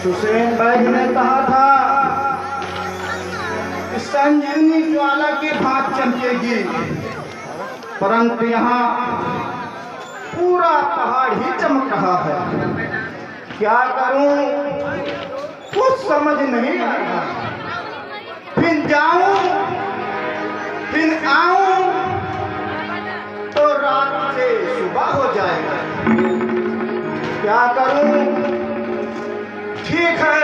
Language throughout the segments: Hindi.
हुसैन भाई ने कहा था कि संजीवनी ज्वाला की भांत चमकेगी, परंतु यहाँ पूरा पहाड़ ही चमक रहा है। क्या करूं कुछ समझ नहीं आ रहा। फिर जाऊं फिर आऊं तो रात से सुबह हो जाएगा। क्या करूं? ठीक है,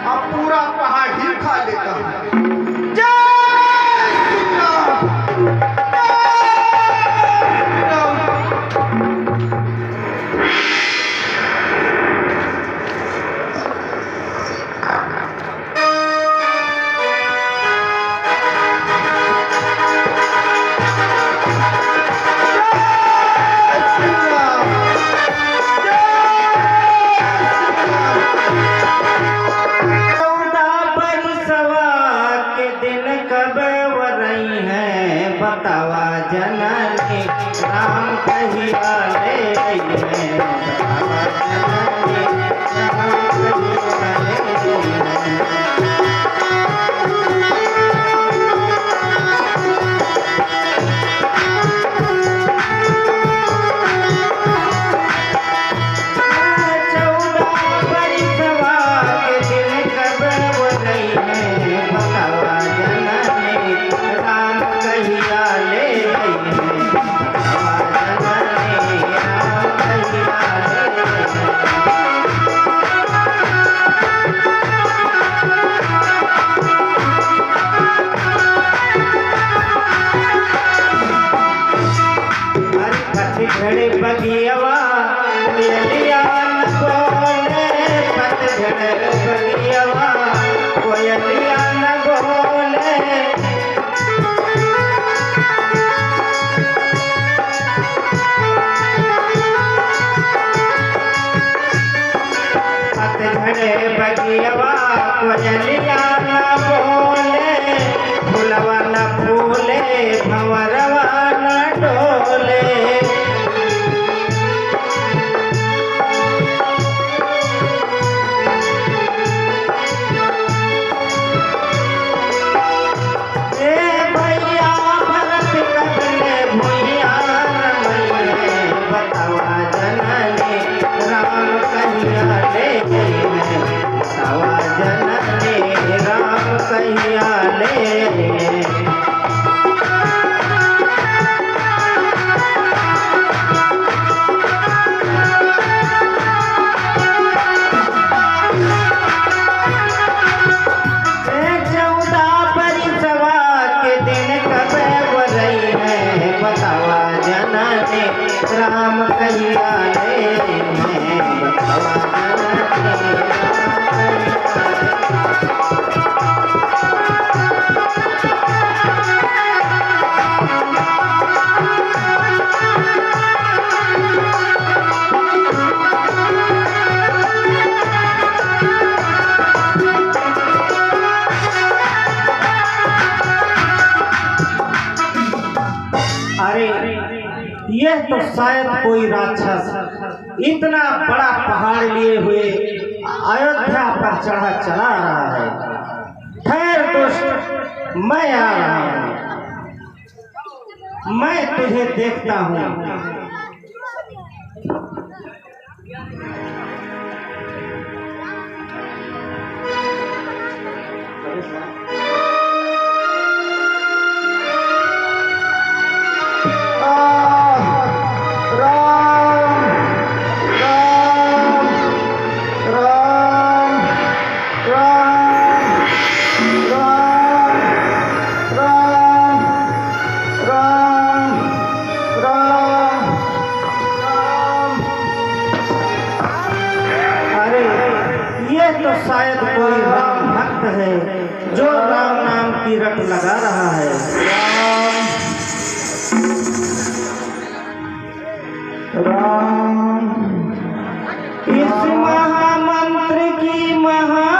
अब पूरा पहाड़ ही खा लेता हूं। बतावा जननी राम कहिया ले रही है, बतावा जननी राम कहिया ले रही है। 14 बरसवा के दिन कब वो रही है, बतावा जननी राम कहिया ले रही है, बतावा जननी राम कहिया ले रही है। पतझड़ बगियवा कोयलिया न बोले, पतझड़ बगियवा कोयलिया न बोले। पतझड़ बगियवा कोयलिया न बोले, फूलवा न फूले भंवरवा न डोले। बतावा जननी राम कहिया ले रही है, बतावा जननी राम कहिया ले रही है। बतावा जननी राम कहिया ले रही है, बतावा जननी यह तो शायद कोई राक्षस इतना बड़ा पहाड़ लिए हुए अयोध्या पर चढ़ा चला रहा है। खैर दुष्ट, मैं आ रहा हूँ, मैं तुझे देखता हूँ। तो शायद कोई राम भक्त है जो राम नाम की रट लगा रहा है। राम इस महामंत्र की महा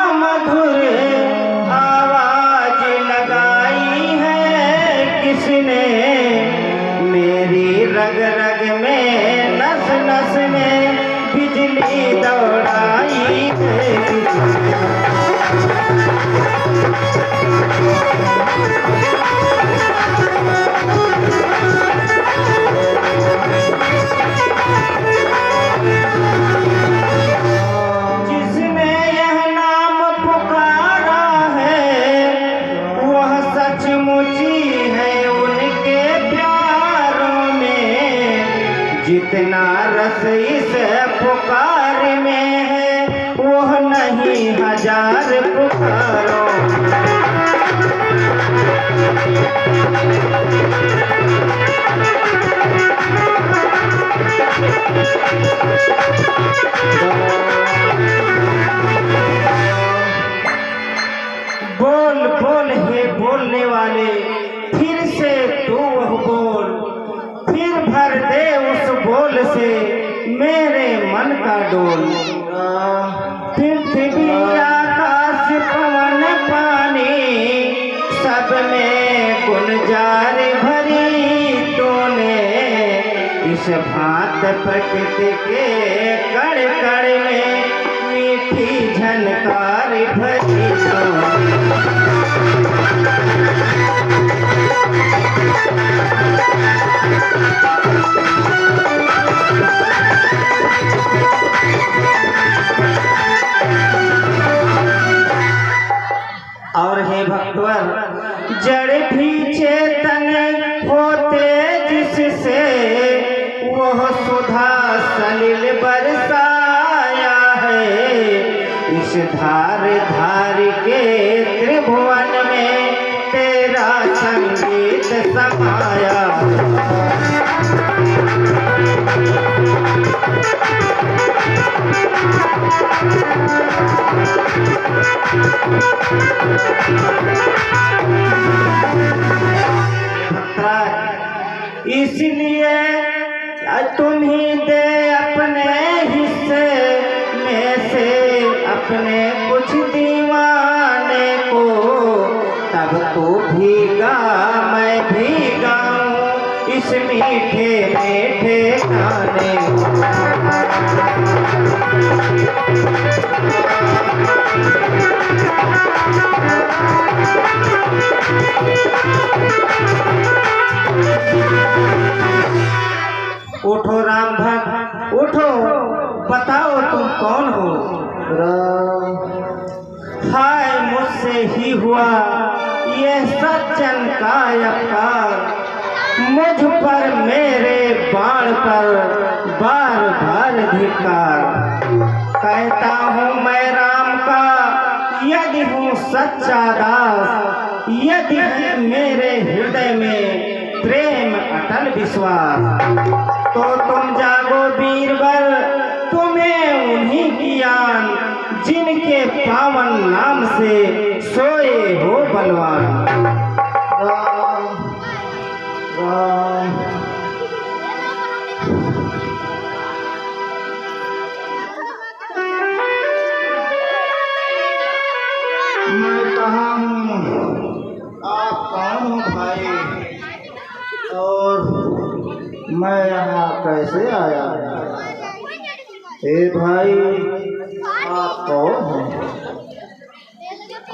नहीं हजार पुकारो। बोल बोल हे बोलने वाले, फिर से तू वह बोल, फिर भर दे उस बोल से मेरे मन का डोल। पृथ्वी आकाश पवन पानी सब में गुंजार भरी तूने, इस भात प्रकृति के कण कण में मीठी झनकार भरी तूने। और हे भक्तवर, जड़ भी चेतन होते जिससे वह सुधा सलिल बरसाया है, इस धार धार के त्रिभुवन में तेरा संगीत समाया। इसलिए तुम ही दे अपने हिस्से में से अपने कुछ दीवाने को, तब तू भी गा मैं भी गाऊं इस मीठे मीठे गाने। उठो राम भक्त उठो, बताओ तुम कौन हो। हाय मुझसे ही हुआ ये सज्जन का अपकार, मुझ पर मेरे बाण पर बार बार धिक्कार। कहता हूँ मैं राम का यदि हूँ सच्चा दास, यदि है मेरे हृदय में प्रेम अटल विश्वास, तो तुम जागो बीरबल, तुम्हें उन्हीं की आन जिनके पावन नाम से सोए हो बलवान। राम राम मैं कहाँ हूँ, आप कौन हो भाई, और मैं यहाँ कैसे आया। ए भाई आप कौन हो,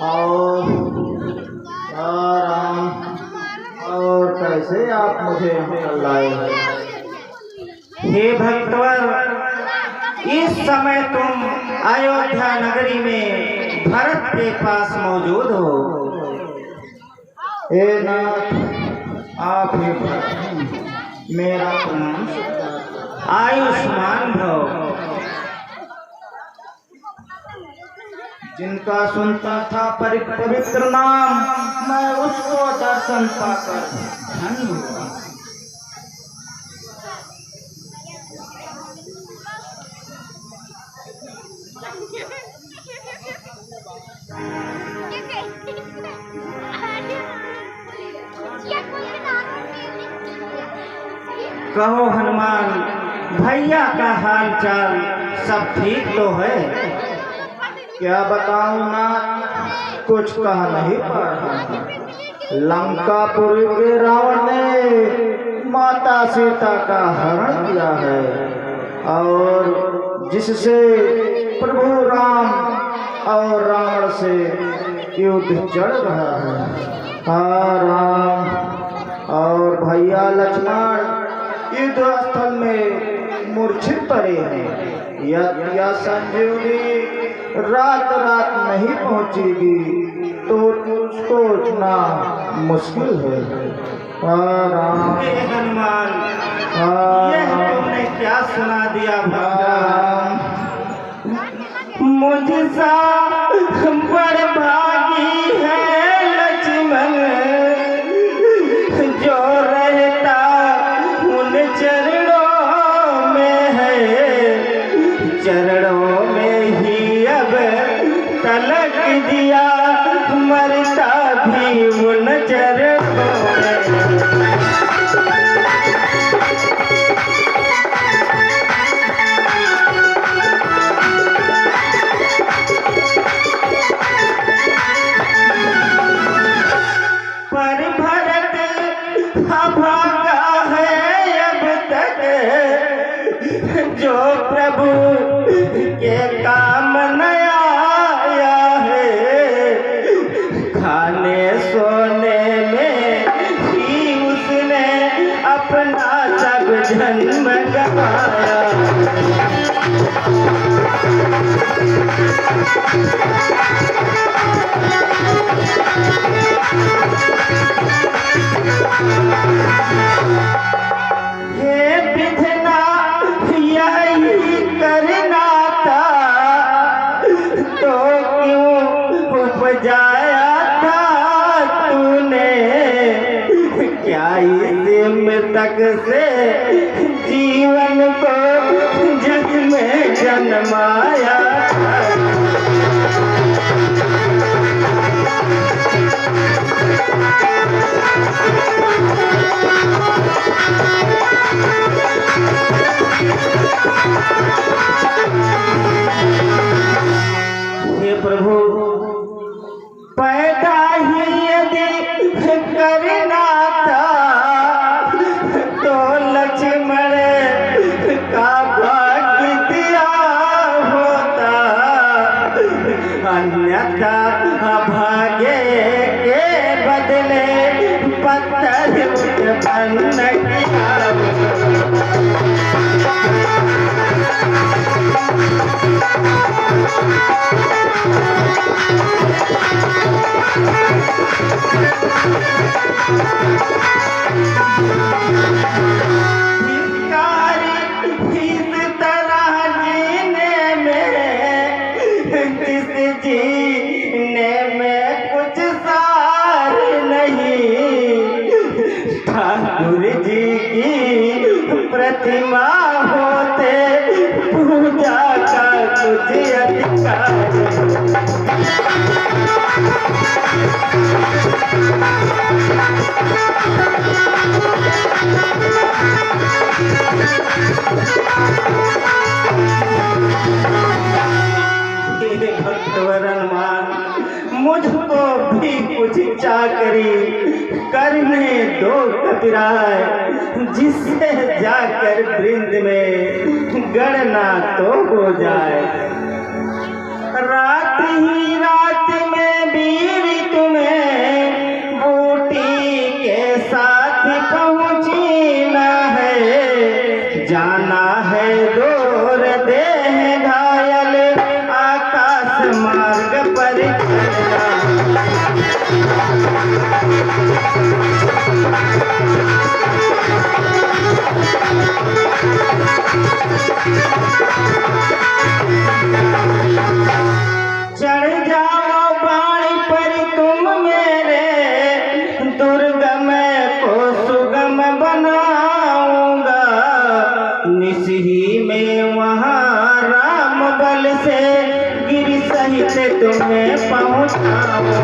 और राम, और कैसे आप मुझे यहाँ लाए। हे भक्तवर, इस समय तुम अयोध्या नगरी में भरत के पास मौजूद हो। हे नाथ, आप ही भरत, मेरा प्रणाम, आयुष्मान भव। जिनका सुनता था पवित्र नाम, मैं उसको दर्शन पाकर धन्य हुआ। कहो हनुमान, भैया का हाल चाल सब ठीक तो है। क्या बताऊं नाथ, कुछ कह नहीं पा रहा। लंकापुरी के रावण ने माता सीता का हरण किया है, और जिससे प्रभु राम और रावण से युद्ध चल रहा है। राम और भैया लक्ष्मण युद्ध स्थल में मूर्छित पड़े हैं। यह संजीवनी रात रात नहीं पहुंचेगी तो सोचना मुश्किल है। राम हनुमान, यह तुमने क्या सुना दिया भगवान। मुझसा बड़ भागी है लक्ष्मण जो रहता उन चरणों में है, चरणों में ही अब तलक दिया मरता भी उन चरणों में। भागा है अब तक जो प्रभु के काम न आया है, खाने सोने में ही उसने अपना सब जन्म गवाया। हे विधना यही करना था तो क्यों उपजाया था तूने, क्या इस मृतक से जीवन को जग में जन्माया। हे प्रभु पैदा ही यदि करना था तो लक्ष्मण का भाग्य दिया होता, अन्यथा भाग्य के बदले पत्थर उत्पन्न किया। इस तरह जीने में कुछ सार नहीं, ठाकुर जी की प्रतिमा होते पूजा का कुछ अधिकार। भक्तवरण मान मुझको भी कुछ चाकरी करने दो कबीराय, जिससे जाकर वृंद में गणना तो हो जाए। रात ही रात में वीर तुम्हें बूटी के साथ पहुँचना है, जाना है दूर देह घायल आकाश मार्ग पर चलना। चढ़ जाओ बाणी पर तुम मेरे, दुर्गम को सुगम बनाऊंगा, निस ही में वहाँ राम बल से गिर सहित तुम्हें पहुँचाऊंगा।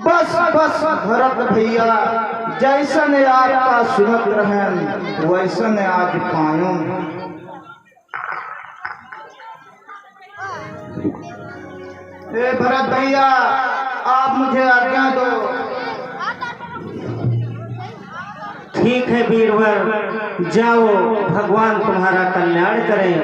बस बस भरत भैया, जैसन आपका सुनत रहें वैसन आज पायो। ए भरत भैया, आप मुझे आज्ञा दो। ठीक है वीरवर, जाओ भगवान तुम्हारा कल्याण करें।